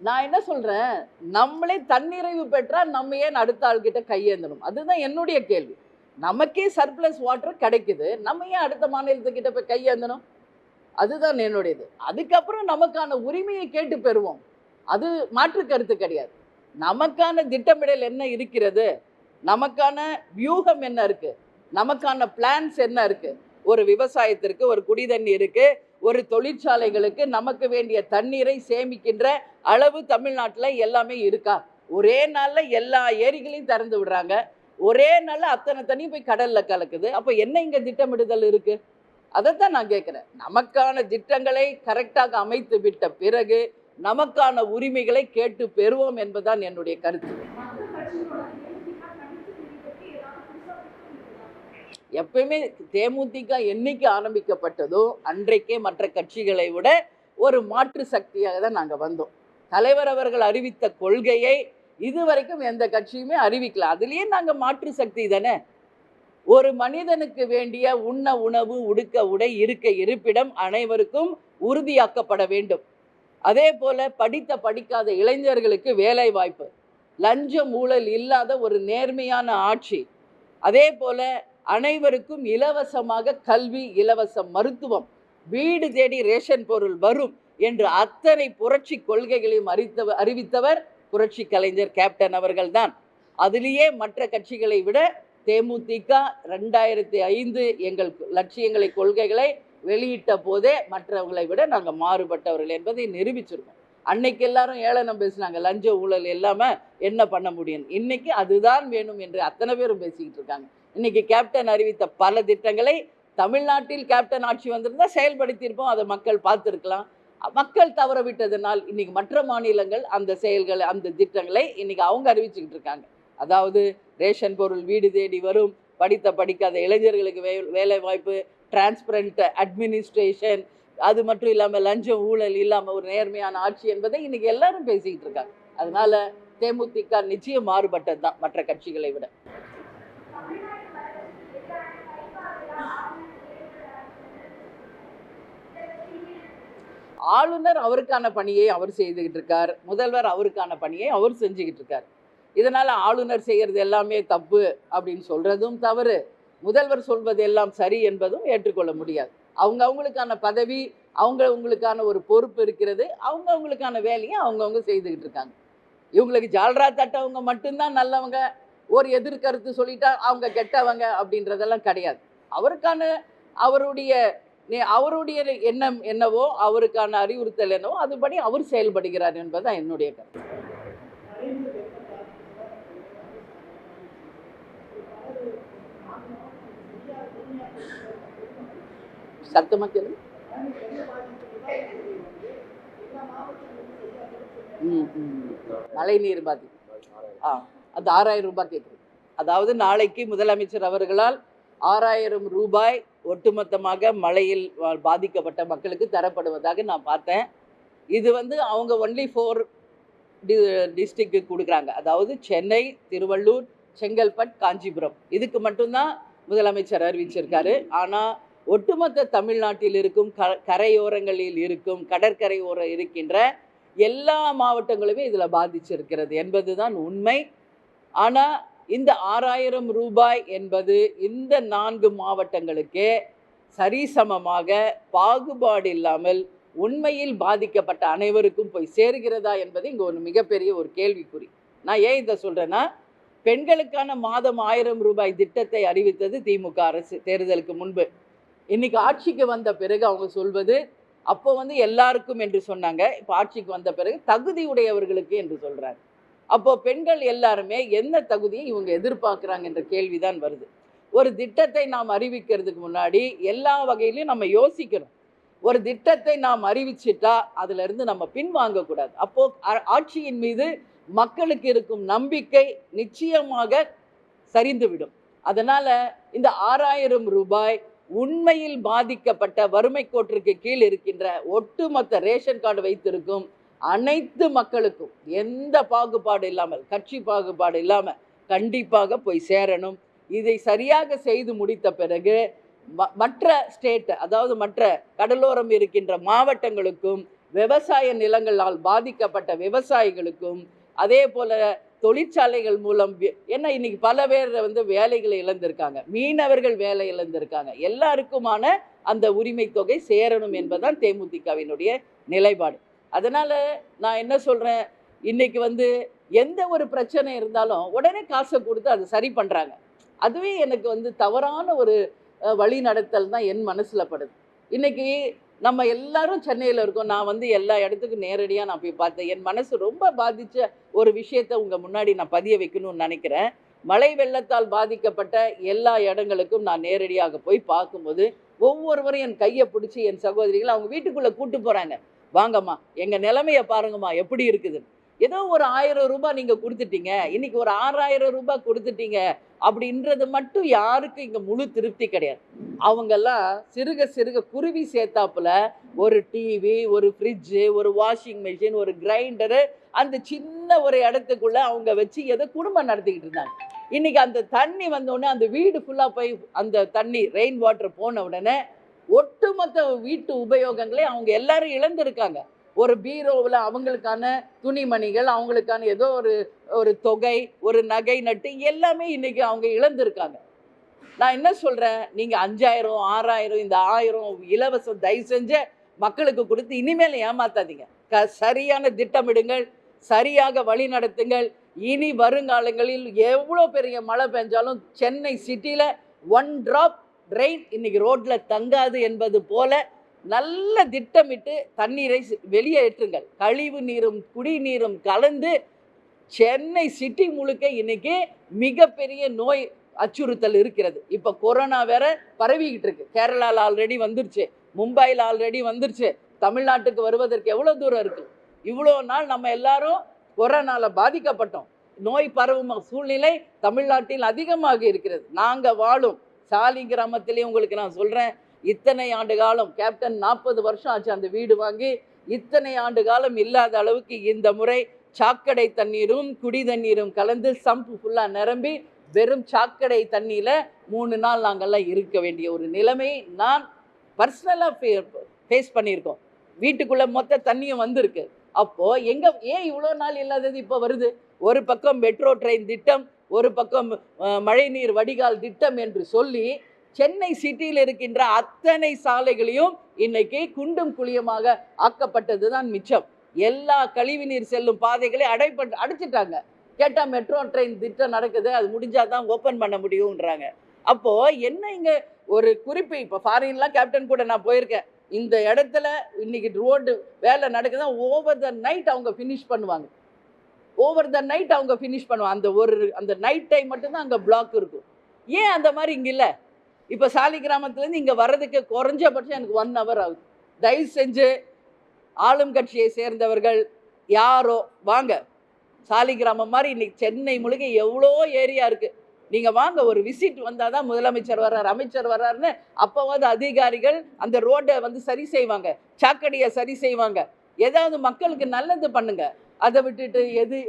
நான் என்ன சொல்றேன், நம்மளே தன்னிறைவு பெற்றா நம்ம ஏன் அடுத்த ஆள்கிட்ட கையேந்தணும்? அதுதான் என்னுடைய கேள்வி. நமக்கே சர்ப்ளஸ் வாட்டர் கிடைக்குது, நம்ம ஏன் அடுத்த மாநிலத்துக்கிட்ட போய் கையேந்தணும்? அதுதான் என்னுடையது. அதுக்கப்புறம் நமக்கான உரிமையை கேட்டு பெறுவோம். அது மாற்று கருத்து கிடையாது. நமக்கான திட்டமிடல் என்ன இருக்கிறது, நமக்கான வியூகம் என்ன இருக்கு, நமக்கான பிளான்ஸ் என்ன இருக்கு, ஒரு விவசாயத்திற்கு, ஒரு குடிதண்ணீருக்கு, ஒரு தொழிற்சாலைகளுக்கு நமக்கு வேண்டிய தண்ணீரை சேமிக்கின்ற அளவு தமிழ்நாட்டில் எல்லாமே இருக்கா? ஒரே நாள்ல எல்லா ஏரிகளையும் திறந்து விடுறாங்க, ஒரே நாள்ல அத்தனை தண்ணி போய் கடல்ல கலக்குது. அப்ப என்ன இங்க திட்டமிடுதல் இருக்கு? அதைத்தான் நான் கேட்கிறேன். நமக்கான திட்டங்களை கரெக்டாக அமைத்து விட்ட பிறகு நமக்கான உரிமைகளை கேட்டு பெறுவோம் என்பதுதான் என்னுடைய கருத்து. எப்பயுமே தேமுதிக என்னைக்கு ஆரம்பிக்கப்பட்டதோ அன்றைக்கே மற்ற கட்சிகளை விட ஒரு மாற்று சக்தியாக தான் நாங்கள் வந்தோம். தலைவர் அவர்கள் அறிவித்த கொள்கையை இதுவரைக்கும் எந்த கட்சியுமே அறிவிக்கல. அதுலேயே நாங்கள் மாற்று சக்தி தானே. ஒரு மனிதனுக்கு வேண்டிய உண்ண உணவு, உடுக்க உடை, இருக்க இருப்பிடம் அனைவருக்கும் உறுதியாக்கப்பட வேண்டும். அதே போல படித்த படிக்காத இளைஞர்களுக்கு வேலை வாய்ப்பு, லஞ்சம் ஊழல் இல்லாத ஒரு நேர்மையான ஆட்சி, அதே போல அனைவருக்கும் இலவசமாக கல்வி, இலவச மருத்துவம், வீடு தேடி ரேஷன் பொருள் வரும் என்று அத்தனை புரட்சி கொள்கைகளையும் அறிவித்தவர் புரட்சி கலைஞர் கேப்டன் அவர்கள்தான். அதிலேயே மற்ற கட்சிகளை விட தேமுதிக 2005 எங்கள் லட்சியங்களை, கொள்கைகளை வெளியிட்ட போதே மற்றவங்களை விட நாங்கள் மாறுபட்டவர்கள் என்பதை நிரூபிச்சிருக்கோம். அன்னைக்கு எல்லாரும் ஏளனம் பேசினாங்க, லஞ்ச ஊழல் இல்லாமல் என்ன பண்ண முடியும். இன்னைக்கு அதுதான் வேணும் என்று அத்தனை பேரும் பேசிக்கிட்டு இருக்காங்க. இன்னைக்கு கேப்டன் அறிவித்த பல திட்டங்களை தமிழ்நாட்டில் கேப்டன் ஆட்சி வந்திருந்தால் செயல்படுத்தியிருப்போம். அதை மக்கள் பார்த்துருக்கலாம். மக்கள் தவற விட்டதனால் இன்னைக்கு மற்ற மாநிலங்கள் அந்த செயல்களை, அந்த திட்டங்களை இன்னைக்கு அவங்க அறிவிச்சுக்கிட்டு இருக்காங்க. அதாவது ரேஷன் பொருள் வீடு தேடி வரும், படித்த படிக்காத இளைஞர்களுக்கு வேலை வாய்ப்பு, டிரான்ஸ்பரண்ட் அட்மினிஸ்ட்ரேஷன், அது மட்டும் இல்லாமல் லஞ்சம் ஊழல் இல்லாமல் ஒரு நேர்மையான ஆட்சி என்பதை இன்னைக்கு எல்லாரும் பேசிக்கிட்டு இருக்காங்க. அதனால தேமுதிக நிச்சயம் மாறுபட்டது தான் மற்ற கட்சிகளை விட. ஆளுநர் அவருக்கான பணியை அவர் செய்துகிட்டு இருக்கார், முதல்வர் அவருக்கான பணியை அவர் செஞ்சுக்கிட்டு இருக்கார். இதனால ஆளுநர் செய்யறது எல்லாமே தப்பு அப்படின்னு சொல்றதும் தவறு, முதல்வர் சொல்வது எல்லாம் சரி என்பதும் ஏற்றுக்கொள்ள முடியாது. அவங்களுக்கான பதவி, அவங்களுக்கான ஒரு பொறுப்பு இருக்கிறது, அவங்களுக்கான வேலையை அவங்கவுங்க செய்துக்கிட்டு இருக்காங்க. இவங்களுக்கு ஜால்ரா தட்டவங்க மட்டும்தான் நல்லவங்க, ஒரு எதிர்கருத்து சொல்லிட்டா அவங்க கெட்டவங்க அப்படின்றதெல்லாம் கிடையாது. அவருடைய எண்ணம் என்னவோ, அவருக்கான அறிவுறுத்தல் என்னவோ அதுபடி அவர் செயல்படுகிறார் என்பதுதான் என்னுடைய கருத்து. சத்தமா கேளுங்க. மழை நீர் பாதி அது 6000 ரூபாய் கேட்குது. அதாவது நாளைக்கு முதலமைச்சர் அவர்களால் 6000 ரூபாய் ஒட்டுமொத்தமாக மழையில் பாதிக்கப்பட்ட மக்களுக்கு தரப்படுவதாக நான் பார்த்தேன். இது அவங்க ஒன்லி 4 டிஸ்ட்ரிக்ட் கொடுக்குறாங்க. அதாவது சென்னை, திருவள்ளூர், செங்கல்பட்டு, காஞ்சிபுரம், இதுக்கு மட்டும்தான் முதலமைச்சர் அறிவிச்சிருக்காரு. ஆனால் ஒட்டுமொத்த தமிழ்நாட்டில் இருக்கும் கரையோரங்களில் இருக்கும், கடற்கரை ஓரம் இருக்கின்ற எல்லா மாவட்டங்களுமே இதில் பாதிச்சிருக்கிறது என்பதுதான் உண்மை. ஆனால் இந்த 6000 ரூபாய் என்பது இந்த 4 மாவட்டங்களுக்கே சரிசமமாக பாகுபாடு இல்லாமல் உண்மையில் பாதிக்கப்பட்ட அனைவருக்கும் போய் சேருகிறதா என்பது இங்கே ஒரு மிகப்பெரிய ஒரு கேள்விக்குறி. நான் ஏன் இதை சொல்கிறேன்னா, பெண்களுக்கான மாதம் 1000 ரூபாய் திட்டத்தை அறிவித்தது திமுக அரசு தேர்தலுக்கு முன்பு. இன்னைக்கு ஆட்சிக்கு வந்த பிறகு அவங்க சொல்வது, அப்போ எல்லாருக்கும் என்று சொன்னாங்க, இப்போ ஆட்சிக்கு வந்த பிறகு தகுதியுடையவர்களுக்கு என்று சொல்கிறாங்க. அப்போ பெண்கள் எல்லாருமே என்ன தகுதியை இவங்க எதிர்பார்க்குறாங்க என்ற கேள்விதான் வருது. ஒரு திட்டத்தை நாம் அறிவிக்கிறதுக்கு முன்னாடி எல்லா வகையிலையும் நம்ம யோசிக்கணும். ஒரு திட்டத்தை நாம் அறிவிச்சிட்டா அதுல இருந்து நம்ம பின்வாங்கக்கூடாது. அப்போ ஆட்சியின் மீது மக்களுக்கு இருக்கும் நம்பிக்கை நிச்சயமாக சரிந்துவிடும். அதனால இந்த 6000 ரூபாய் உண்மையில் பாதிக்கப்பட்ட வறுமை கோட்டிற்கு கீழ் இருக்கின்ற ஒட்டுமொத்த ரேஷன் கார்டு வைத்திருக்கும் அனைத்து மக்களுக்கும் எந்த பாகுபாடு இல்லாமல், கட்சி பாகுபாடு இல்லாமல் கண்டிப்பாக போய் சேரணும். இதை சரியாக செய்து முடித்த பிறகு மற்ற ஸ்டேட், அதாவது மற்ற கடலோரம் இருக்கின்ற மாவட்டங்களுக்கும், விவசாய நிலங்களால் பாதிக்கப்பட்ட விவசாயிகளுக்கும், அதே போல தொழிற்சாலைகள் மூலம், ஏன்னா இன்னைக்கு பல பேர் வேலைகளை இழந்திருக்காங்க, மீனவர்கள் வேலை இழந்திருக்காங்க, எல்லாருக்குமான அந்த உரிமை தொகை சேரணும் என்பதுதான் தேமுதிகவினுடைய நிலைப்பாடு. அதனால நான் என்ன சொல்றேன், இன்னைக்கு எந்த ஒரு பிரச்சனை இருந்தாலும் உடனே காசை கொடுத்து அதை சரி பண்றாங்க. அதுவே எனக்கு தவறான ஒரு வழி நடத்தல் தான் என் மனசுல படுது. இன்னைக்கு நம்ம எல்லாரும் சென்னையில் இருக்கோம். நான் எல்லா இடத்துக்கும் நேரடியாக நான் போய் பார்த்தேன். என் மனசு ரொம்ப பாதித்த ஒரு விஷயத்தை உங்கள் முன்னாடி நான் பதிய வைக்கணும்னு நினைக்கிறேன். மழை வெள்ளத்தால் பாதிக்கப்பட்ட எல்லா இடங்களுக்கும் நான் நேரடியாக போய் பார்க்கும்போது ஒவ்வொருவரும் என் கையை பிடிச்சி, என் சகோதரிகள் அவங்க வீட்டுக்குள்ளே கூட்டு போகிறாங்க. வாங்கம்மா, எங்கள் நிலைமையை பாருங்கம்மா எப்படி இருக்குது. ஏதோ ஒரு 1000 ரூபாய் நீங்கள் கொடுத்துட்டீங்க, இன்னைக்கு ஒரு 6000 ரூபாய் கொடுத்துட்டீங்க அப்படின்றது மட்டும் யாருக்கும் இங்கே முழு திருப்தி கிடையாது. அவங்கெல்லாம் சிறுக சிறுக குருவி சேர்த்தாப்புல ஒரு டிவி, ஒரு ஃப்ரிட்ஜு, ஒரு வாஷிங் மிஷின், ஒரு கிரைண்டரு, அந்த சின்ன ஒரு இடத்துக்குள்ள அவங்க வச்சு ஏதோ குடும்பம் நடத்திக்கிட்டு இருந்தாங்க. இன்னைக்கு அந்த தண்ணி வந்தோடனே அந்த வீடு ஃபுல்லாக போய் அந்த தண்ணி ரெயின் வாட்டர் போன உடனே ஒட்டுமொத்த வீட்டு உபயோகங்களை அவங்க எல்லாரும் இழந்திருக்காங்க. ஒரு பீரோவில் அவங்களுக்கான துணிமணிகள், அவங்களுக்கான ஏதோ ஒரு தொகை, ஒரு நகை நட்டு எல்லாமே இன்னைக்கு அவங்க இழந்திருக்காங்க. நான் என்ன சொல்கிறேன், நீங்கள் 5000 6000 இந்த 1000 இலவசம் தயவு செஞ்சு மக்களுக்கு கொடுத்து இனிமேல் ஏமாத்தாதீங்க. சரியான திட்டமிடுங்கள், சரியாக வழி நடத்துங்கள். இனி வருங்காலங்களில் எவ்வளோ பெரிய மழை பெஞ்சாலும் சென்னை சிட்டியில் 1 டிராப் ரெயின் இன்னைக்கு ரோட்டில் தங்காது என்பது போல நல்ல திட்டமிட்டு தண்ணீரை வெளியேற்றுங்கள். கழிவு நீரும் குடிநீரும் கலந்து சென்னை சிட்டி முழுக்க இன்னைக்கு மிகப்பெரிய நோய் அச்சுறுத்தல் இருக்கிறது. இப்போ கொரோனா வேற பரவிக்கிட்டு இருக்கு. கேரளாவில் ஆல்ரெடி வந்துருச்சு, மும்பையில் ஆல்ரெடி வந்துருச்சு. தமிழ்நாட்டுக்கு வருவதற்கு எவ்வளோ தூரம் இருக்கு? இவ்வளோ நாள் நம்ம எல்லாரும் கொரோனாவில் பாதிக்கப்பட்டோம். நோய் பரவும் சூழ்நிலை தமிழ்நாட்டில் அதிகமாக இருக்கிறது. நாங்கள் வாழும் சாலி கிராமத்திலே உங்களுக்கு நான் சொல்கிறேன், இத்தனை ஆண்டு காலம் கேப்டன் 40 வருஷம் ஆச்சு அந்த வீடு வாங்கி. இத்தனை ஆண்டு காலம் இல்லாத அளவுக்கு இந்த முறை சாக்கடை தண்ணீரும் குடி தண்ணீரும் கலந்து சம்பு ஃபுல்லாக நிரம்பி வெறும் சாக்கடை தண்ணியில் 3 நாள் நாங்கள்லாம் இருக்க வேண்டிய ஒரு நிலைமை நான் பர்சனலாக ஃபேஸ் பண்ணியிருக்கோம். வீட்டுக்குள்ளே மொத்த தண்ணியும் வந்திருக்கு. அப்போது ஏன் இவ்வளோ நாள் இல்லாதது இப்போ வருது? ஒரு பக்கம் மெட்ரோ ட்ரெயின் திட்டம், ஒரு பக்கம் மழைநீர் வடிகால் திட்டம் என்று சொல்லி சென்னை சிட்டியில் இருக்கின்ற அத்தனை சாலைகளையும் இன்னைக்கு குண்டும் குழியமாக ஆக்கப்பட்டது தான் மிச்சம். எல்லா கழிவுநீர் செல்லும் பாதைகளை அடைச்சிட்டாங்க. கேட்டால் மெட்ரோ ட்ரெயின் திட்டம் நடக்குது, அது முடிஞ்சாதான் ஓப்பன் பண்ண முடியும்ன்றாங்க. அப்போது என்ன இங்கே ஒரு குறிப்பு, இப்போ ஃபாரின்லாம் கேப்டன் கூட நான் போயிருக்கேன். இந்த இடத்துல இன்னைக்கு ரோடு வேலை நடக்குதுன்னா ஓவர் த நைட் அவங்க ஃபினிஷ் பண்ணுவாங்க. அந்த நைட் டைம் மட்டும்தான் அங்கே பிளாக் இருக்கும். ஏன் அந்த மாதிரி இங்கே இல்லை? இப்போ சாலி கிராமத்துலேருந்து இங்கே வர்றதுக்கு குறைஞ்சபட்சம் எனக்கு 1 hour ஆகுது. தயவு செஞ்சு ஆளும் கட்சியை சேர்ந்தவர்கள் யாரோ வாங்க. சாலி கிராமம் மாதிரி இன்னைக்கு சென்னை முழுக்க எவ்வளோ ஏரியா இருக்குது. நீங்கள் வாங்க, ஒரு விசிட் வந்தால் தான் முதலமைச்சர் வர்றார், அமைச்சர் வர்றாருன்னு அப்போவாது அதிகாரிகள் அந்த ரோட்டை சரி செய்வாங்க, சாக்கடையை சரி செய்வாங்க, ஏதாவது மக்களுக்கு நல்லது பண்ணுங்க. அதை விட்டுட்டு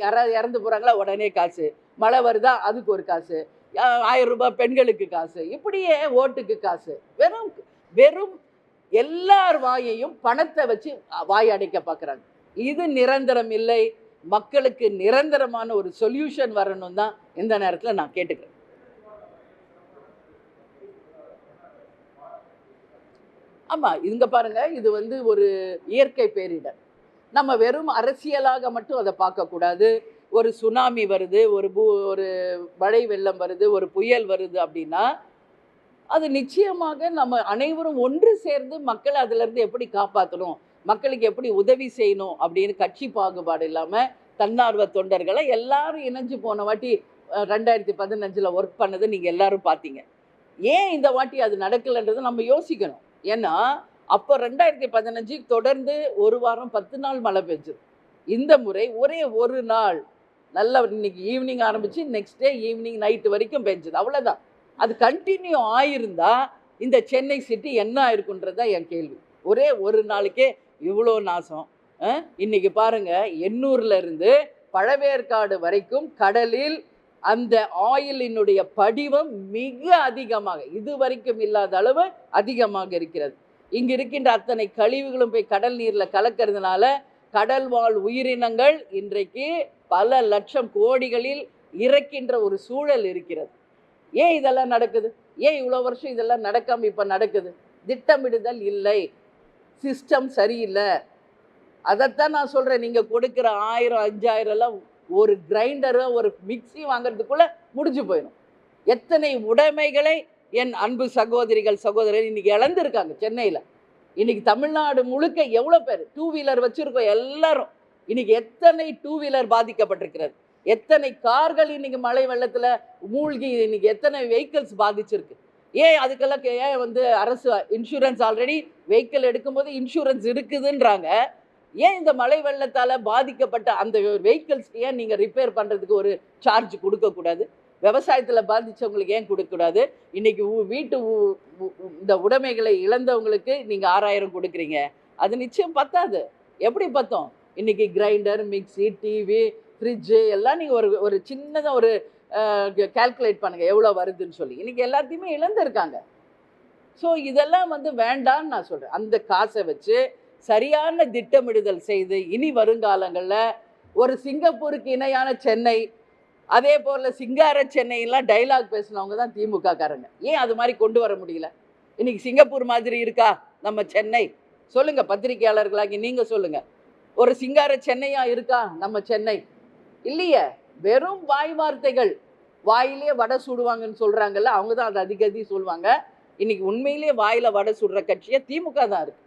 யாராவது இறந்து போகிறாங்களா உடனே காசு, மழை வருதா அதுக்கு ஒரு காசு, 1000 ரூபாய் பெண்களுக்கு காசு, இப்படியே ஓட்டுக்கு காசு, வெறும் வெறும் எல்லார் வாயையும் பணத்தை வச்சு வாய் அடைக்க பார்க்குறாங்க. இது நிரந்தரம் இல்லை. மக்களுக்கு நிரந்தரமான ஒரு சொல்யூஷன் வரணும் தான் இந்த நேரத்தில் நான் கேட்டுக்கிறேன். ஆமாம், இங்க பாருங்க, இது ஒரு இயற்கை பேரிடர். நம்ம வெறும் அரசியலாக மட்டும் அதை பார்க்கக்கூடாது. ஒரு சுனாமி வருது, ஒரு மழை வெள்ளம் வருது, ஒரு புயல் வருது அப்படின்னா அது நிச்சயமாக நம்ம அனைவரும் ஒன்று சேர்ந்து மக்களை அதிலிருந்து எப்படி காப்பாற்றணும், மக்களுக்கு எப்படி உதவி செய்யணும் அப்படின்னு கட்சி பாகுபாடு இல்லாமல் தன்னார்வ தொண்டர்களை எல்லாரும் இணைஞ்சு போன வாட்டி 2015 ஒர்க் பண்ணதை நீங்கள் எல்லாரும் பார்த்தீங்க. ஏன் இந்த வாட்டி அது நடக்கலைன்றதை நம்ம யோசிக்கணும். ஏன்னா அப்போ 2015 தொடர்ந்து 1 வாரம் 10 நாள் மழை பெஞ்சது. இந்த முறை ஒரே 1 நாள் நல்லா இன்னைக்கு ஈவினிங் ஆரம்பித்து நெக்ஸ்ட் டே ஈவினிங் நைட்டு வரைக்கும் பெஞ்சது, அவ்வளோதான். அது கண்டினியூ ஆயிருந்தா இந்த சென்னை சிட்டி என்ன இருக்குன்றது தான் என் கேள்வி. ஒரே ஒரு நாளைக்கே இவ்வளோ நாசம். இன்னைக்கு பாருங்க, எண்ணூர்ல இருந்து பழவேற்காடு வரைக்கும் கடலில் அந்த ஆயிலினுடைய படிவம் மிக அதிகமாக, இதுவரைக்கும் இல்லாத அளவு அதிகமாக இருக்கிறது. இங்கு இருக்கின்ற அத்தனை கழிவுகளும் போய் கடல் நீர்ல கலக்கிறதுனால கடல் வாழ் உயிரினங்கள் இன்றைக்கு பல லட்சம் கோடிகளில் இறக்கின்ற ஒரு சூழல் இருக்கிறது. ஏன் இதெல்லாம் நடக்குது? ஏன் இவ்வளோ வருஷம் இதெல்லாம் நடக்காம இப்ப நடக்குது? திட்டமிடுதல் இல்லை, சிஸ்டம் சரியில்லை. அதைத்தான் நான் சொல்றேன். நீங்க கொடுக்குற 1000 5000 எல்லாம் ஒரு கிரைண்டரை ஒரு மிக்சி வாங்குறதுக்குள்ள முடிஞ்சு போயிடும். எத்தனை உடைமைகளை என் அன்பு சகோதரிகள் சகோதரர் இன்னைக்கு இழந்திருக்காங்க சென்னையில். இன்னைக்கு தமிழ்நாடு முழுக்க எவ்வளோ பேர் 2 வீலர் வச்சிருக்கோம் எல்லாரும். இன்னைக்கு எத்தனை 2 வீலர் பாதிக்கப்பட்டிருக்கிறது, எத்தனை கார்கள் இன்னைக்கு மழை வெள்ளத்தில் மூழ்கி இன்னைக்கு எத்தனை வெஹிக்கிள்ஸ் பாதிச்சிருக்கு. ஏன் அதுக்கெல்லாம் ஏன் அரசு இன்சூரன்ஸ் ஆல்ரெடி வெஹிக்கிள் எடுக்கும்போது இன்சூரன்ஸ் இருக்குதுன்றாங்க. ஏன் இந்த மழை வெள்ளத்தால் பாதிக்கப்பட்ட அந்த வெஹிக்கிள்ஸ்க்கு ஏன் நீங்கள் ரிப்பேர் பண்ணுறதுக்கு ஒரு சார்ஜ் கொடுக்கக்கூடாது? விவசாயத்தில் பாதித்தவங்களுக்கு ஏன் கொடுக்கக்கூடாது? இன்றைக்கி வீட்டு இந்த உடைமைகளை இழந்தவங்களுக்கு நீங்கள் 6000 கொடுக்குறீங்க, அது நிச்சயம் பத்தாது. எப்படி பத்தோம்? இன்றைக்கி கிரைண்டர், மிக்சி, டிவி, ஃப்ரிட்ஜு எல்லாம் நீங்கள் ஒரு சின்னதாக ஒரு கால்குலேட் பண்ணுங்கள் எவ்வளோ வருதுன்னு சொல்லி. இன்றைக்கி எல்லாத்தையுமே இழந்திருக்காங்க. ஸோ இதெல்லாம் வேண்டான்னு நான் சொல்கிறேன். அந்த காசை வச்சு சரியான திட்டமிடுதல் செய்து இனி வருங்காலங்களில் ஒரு சிங்கப்பூருக்கு இணையான சென்னை, அதே போல் சிங்கார சென்னையெல்லாம் டைலாக் பேசினவங்க தான் திமுக காரங்க. ஏன் அது மாதிரி கொண்டு வர முடியல? இன்னைக்கு சிங்கப்பூர் மாதிரி இருக்கா நம்ம சென்னை? சொல்லுங்க, பத்திரிகையாளர்களாகி நீங்க சொல்லுங்க. ஒரு சிங்கார சென்னையா இருக்கா நம்ம சென்னை? இல்லையே. வெறும் வாய் வார்த்தைகள், வாயிலே வடை சுடுவாங்கன்னு சொல்றாங்கல்ல, அவங்க தான் அதை அதிகதி சொல்லுவாங்க. இன்னைக்கு உண்மையிலேயே வாயில வடை சுடுற கட்சியை திமுக தான் இருக்கு.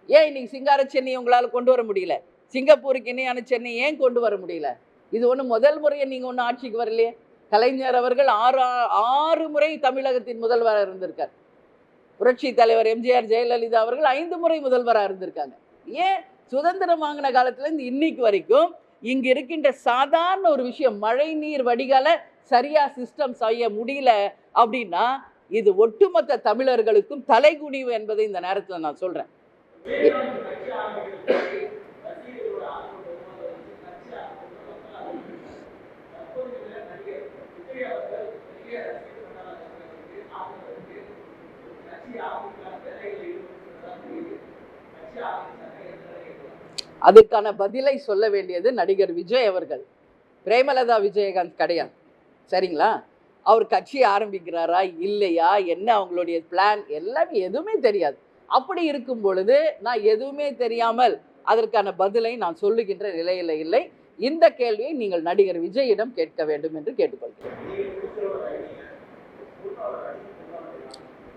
ஏன் இன்னைக்கு சிங்கார சென்னை உங்களால் கொண்டு வர முடியல? சிங்கப்பூருக்கு இணையான சென்னை ஏன் கொண்டு வர முடியல? இது ஒன்றும் முதல் முறையை நீங்கள் ஒன்றும் ஆட்சிக்கு வரலையே. கலைஞர் அவர்கள் 6 முறை தமிழகத்தின் முதல்வராக இருந்திருக்கார். புரட்சி தலைவர் எம்ஜிஆர் ஜெயலலிதா அவர்கள் 5 முறை முதல்வராக இருந்திருக்காங்க. ஏன் சுதந்திரம் வாங்கின காலத்துலேருந்து இன்னைக்கு வரைக்கும் இங்கு இருக்கின்ற சாதாரண ஒரு விஷயம், மழை நீர் வடிகால சரியா சிஸ்டம் செய்ய முடியல அப்படின்னா இது ஒட்டுமொத்த தமிழர்களுக்கும் தலைகுனிவு என்பதை இந்த நேரத்தில் நான் சொல்றேன். அதுக்கான பதிலை சொல்ல வேண்டியது நடிகர் விஜய் அவர்கள், பிரேமலதா விஜயகாந்த் கிடையாது. சரிங்களா? அவர் கட்சி ஆரம்பிக்கிறாரா இல்லையா, என்ன அவங்களுடைய பிளான் எல்லாமே எதுவுமே தெரியாது. அப்படி இருக்கும் பொழுது நான் எதுவுமே தெரியாமல் அதற்கான பதிலை நான் சொல்லுகின்ற நிலையில் இல்லை. இந்த கேள்வியை நீங்கள் நடிகர் விஜயிடம் கேட்க வேண்டும் என்று கேட்டுக்கொள்கிறேன்.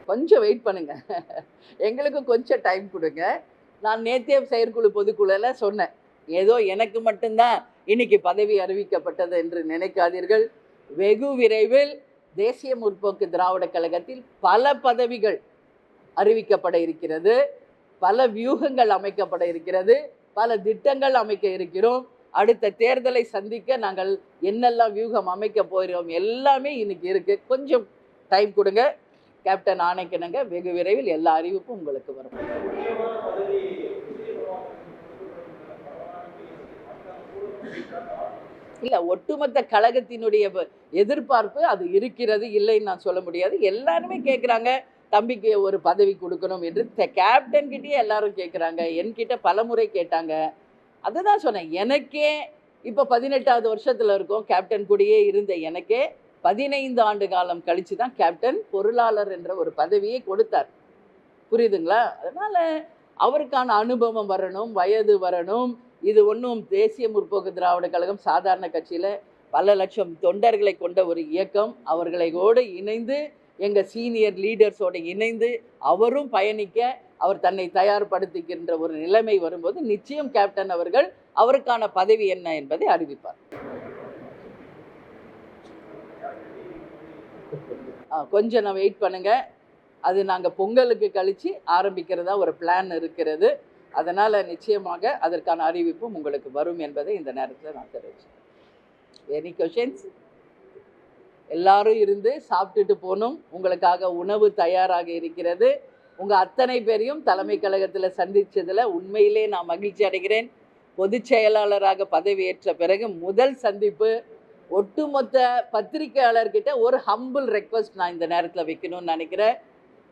கொஞ்சம் வெயிட் பண்ணுங்க, எங்களுக்கு கொஞ்சம் டைம் கொடுங்க. நான் நேத்தே செயற்குழு பொதுக்குழுல சொன்னேன், ஏதோ எனக்கு மட்டும்தான் இன்னைக்கு பதவி அறிவிக்கப்பட்டது என்று நினைக்காதீர்கள். வெகு விரைவில் தேசிய முற்போக்கு திராவிட கழகத்தில் பல பதவிகள் அறிவிக்கப்பட இருக்கிறது, பல வியூகங்கள் அமைக்கப்பட இருக்கிறது, பல திட்டங்கள் அமைக்க இருக்கிறோம். அடுத்த தேர்தலை சந்திக்க நாங்கள் என்னெல்லாம் வியூகம் அமைக்க போகிறோம் எல்லாமே இன்னைக்கு இருக்கு. கொஞ்சம் டைம் கொடுங்க. கேப்டன் ஆணைக்கிணங்க வெகு விரைவில் எல்லா அறிவிப்பும் உங்களுக்கு வரும். இல்லை, ஒட்டுமொத்த கழகத்தினுடைய எதிர்பார்ப்பு அது இருக்கிறது, இல்லைன்னு நான் சொல்ல முடியாது. எல்லாருமே கேட்குறாங்க தம்பிக்கு ஒரு பதவி கொடுக்கணும் என்று. கேப்டன் கிட்டேயே எல்லாரும் கேட்குறாங்க, என்கிட்ட பல முறை கேட்டாங்க. அதுதான் சொன்னேன், எனக்கே இப்போ 18வது வருஷத்தில் இருக்கோம். கேப்டன் கூடயே இருந்த எனக்கே 15 ஆண்டு காலம் கழித்து தான் கேப்டன் பொருளாளர் என்ற ஒரு பதவியை கொடுத்தார். புரியுதுங்களா? அதனால் அவருக்கான அனுபவம் வரணும், வயது வரணும். இது ஒன்றும் தேசிய முற்போக்கு திராவிட கழகம் சாதாரண கட்சியில் பல லட்சம் தொண்டர்களை கொண்ட ஒரு இயக்கம். அவர்களோடு இணைந்து எங்கள் சீனியர் லீடர்ஸோடு இணைந்து அவரும் பயணிக்க அவர் தன்னை தயார்படுத்துகின்ற ஒரு நிலைமை வரும்போது நிச்சயம் கேப்டன் அவர்கள் அவருக்கான பதவி என்ன என்பதை அறிவிப்பார். கொஞ்சம் நான் வெயிட் பண்ணுங்க. அது நாங்கள் பொங்கலுக்கு கழித்து ஆரம்பிக்கிறதா ஒரு பிளான் இருக்கிறது. அதனால் நிச்சயமாக அதற்கான அறிவிப்பும் உங்களுக்கு வரும் என்பதை இந்த நேரத்தில் நான் தெரிவிச்சேன். Any questions? எல்லாரும் இருந்து சாப்பிட்டுட்டு போகணும். உங்களுக்காக உணவு தயாராக இருக்கிறது. உங்கள் அத்தனை பேரையும் தலைமை கழகத்தில் சந்தித்ததில் உண்மையிலே நான் மகிழ்ச்சி அடைகிறேன். பொதுச் செயலாளராக பதவியேற்ற பிறகு முதல் சந்திப்பு. ஒட்டுமொத்த பத்திரிகையாளர்கிட்ட ஒரு ஹம்பிள் ரெக்வஸ்ட் நான் இந்த நேரத்தில் வைக்கணும்னு நினைக்கிறேன்.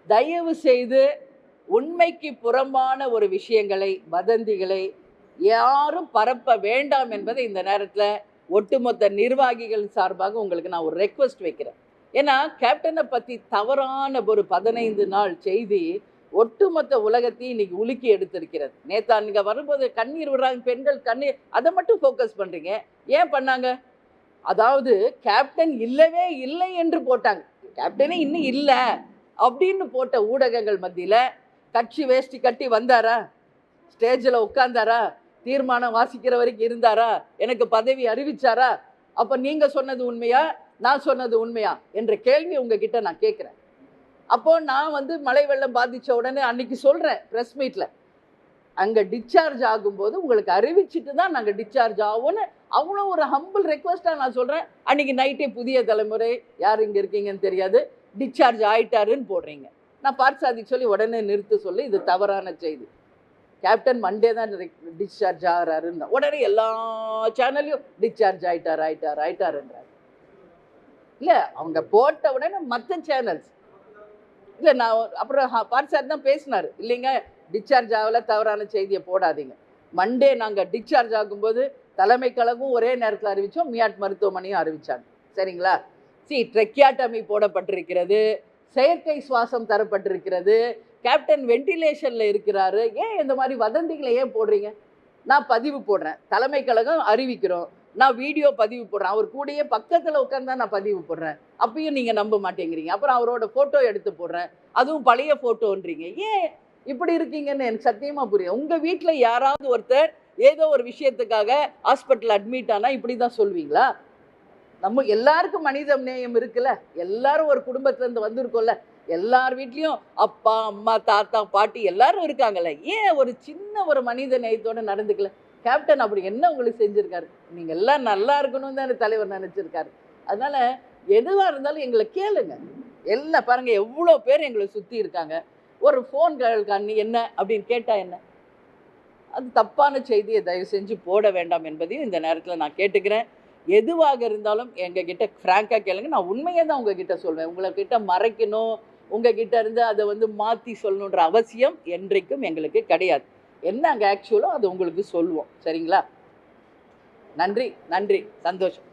தயவு செய்து உண்மைக்கு புறம்பான ஒரு விஷயங்களை, வதந்திகளை யாரும் பரப்ப வேண்டாம் என்பதை இந்த நேரத்தில் ஒட்டுமொத்த நிர்வாகிகள் சார்பாக உங்களுக்கு நான் ஒரு ரெக்வஸ்ட் வைக்கிறேன். ஏன்னா கேப்டனை பற்றி தவறான ஒரு 15 நாள் செய்தி ஒட்டுமொத்த உலகத்தையும் இன்னைக்கு உலுக்கி எடுத்திருக்கிறது. நேத்தா நீங்கள் வரும்போது கண்ணீர் விடுறாங்க பெண்கள், கண்ணீர், அதை மட்டும் ஃபோக்கஸ் பண்ணுறீங்க. ஏன் பண்ணாங்க? அதாவது கேப்டன் இல்லவே இல்லை என்று போட்டாங்க. கேப்டனே இன்னும் இல்லை அப்படின்னு போட்ட ஊடகங்கள் மத்தியில் கட்சி வேஷ்டி கட்டி வந்தாரா? ஸ்டேஜில் உட்கார்ந்தாரா? தீர்மானம் வாசிக்கிற வரைக்கும் இருந்தாரா? எனக்கு பதவி அறிவிச்சாரா? அப்போ நீங்கள் சொன்னது உண்மையா, நான் சொன்னது உண்மையா என்ற கேள்வி உங்ககிட்ட நான் கேட்குறேன். அப்போ நான் மழை வெள்ளம் பாதித்த உடனே அன்னைக்கு சொல்கிறேன் ப்ரெஸ் மீட்டில், அங்கே டிஸ்சார்ஜ் ஆகும்போது உங்களுக்கு அறிவிச்சிட்டு தான் நாங்கள் டிஸ்சார்ஜ் ஆகும்னு அவ்வளோ ஒரு ஹம்பிள் ரெக்வஸ்ட்டாக நான் சொல்கிறேன். அன்றைக்கி நைட்டே புதிய தலைமுறை, யார் இங்கே இருக்கீங்கன்னு தெரியாது, டிஸ்சார்ஜ் ஆகிட்டாருன்னு போடுறீங்க. நான் பார்சாதிக்கு சொல்லி உடனே நிறுத்த சொல்லி இது தவறான செய்தி. கேப்டன் மண்டே தான் டிஸ்சார்ஜ் ஆகிறாருன்னு உடனே எல்லா சேனல்லையும் டிஸ்சார்ஜ் ஆயிட்டாருன்றாரு. இல்லை, அவங்க போட்ட உடனே மற்ற சேனல்ஸ் இல்லை, நான் அப்புறம் பார்சாதி தான் பேசினார், இல்லைங்க டிஸ்சார்ஜ் ஆகலை, தவறான செய்தியை போடாதீங்க. மண்டே நாங்கள் டிஸ்சார்ஜ் ஆகும்போது தலைமை கழகம் ஒரே நேரத்தில் அறிவித்தோம், மியாட் மருத்துவமனையும் அறிவித்தாங்க. சரிங்களா? ட்ரெக்கியாட்டமி போடப்பட்டிருக்கிறது, செயற்கை சுவாசம் தரப்பட்டிருக்கிறது, கேப்டன் வென்டிலேஷனில் இருக்கிறாரு. ஏன் இந்த மாதிரி வதந்திகளை ஏன் போடுறீங்க? நான் பதிவு போடுறேன், தலைமை கழகம் அறிவிக்கிறோம், நான் வீடியோ பதிவு போடுறேன், அவர் கூடயே பக்கத்தில் உட்காந்து நான் பதிவு போடுறேன், அப்பயும் நீங்கள் நம்ப மாட்டேங்கிறீங்க. அப்புறம் அவரோட ஃபோட்டோ எடுத்து போடுறேன், அதுவும் பழைய ஃபோட்டோன்றீங்க. ஏன் இப்படி இருக்கீங்கன்னு எனக்கு சத்தியமாக புரியும். உங்கள் வீட்டில் யாராவது ஒருத்தர் ஏதோ ஒரு விஷயத்துக்காக ஹாஸ்பிட்டல் அட்மிட் ஆனால் இப்படி தான் சொல்வீங்களா? நம்ம எல்லாருக்கும் மனித நேயம் இருக்குல்ல, எல்லாரும் ஒரு குடும்பத்துலேருந்து வந்திருக்கோம்ல, எல்லார் வீட்லேயும் அப்பா அம்மா தாத்தா பாட்டி எல்லாரும் இருக்காங்கல்ல, ஏன் ஒரு சின்ன ஒரு மனித நேயத்தோடு நடந்துக்கல? கேப்டன் அப்படி என்ன உங்களுக்கு செஞ்சுருக்காரு? நீங்கள் எல்லாம் நல்லா இருக்கணும்னு தான் தலைவர் நினச்சிருக்காரு. அதனால் எதுவாக இருந்தாலும் எங்களை கேளுங்க. எல்லாம் பாருங்கள், எவ்வளோ பேர் எங்களை சுற்றி இருக்காங்க. ஒரு ஃபோன் கண்ணி என்ன அப்படின்னு கேட்டால் என்ன? அது தப்பான செய்தியை தயவு செஞ்சு போட வேண்டாம் என்பதையும் இந்த நேரத்தில் நான் கேட்டுக்கிறேன். எதுவாக இருந்தாலும் எங்ககிட்ட ஃப்ராங்காக கேளுங்க. நான் உண்மையை தான் உங்ககிட்ட சொல்வேன். உங்கள்கிட்ட மறைக்கணும், உங்ககிட்ட இருந்து அதை மாற்றி சொல்லணுன்ற அவசியம் என்றைக்கும் எங்களுக்கு கிடையாது. என்ன அங்கே ஆக்சுவலோ அது உங்களுக்கு சொல்லுவோம். சரிங்களா? நன்றி, நன்றி, சந்தோஷம்.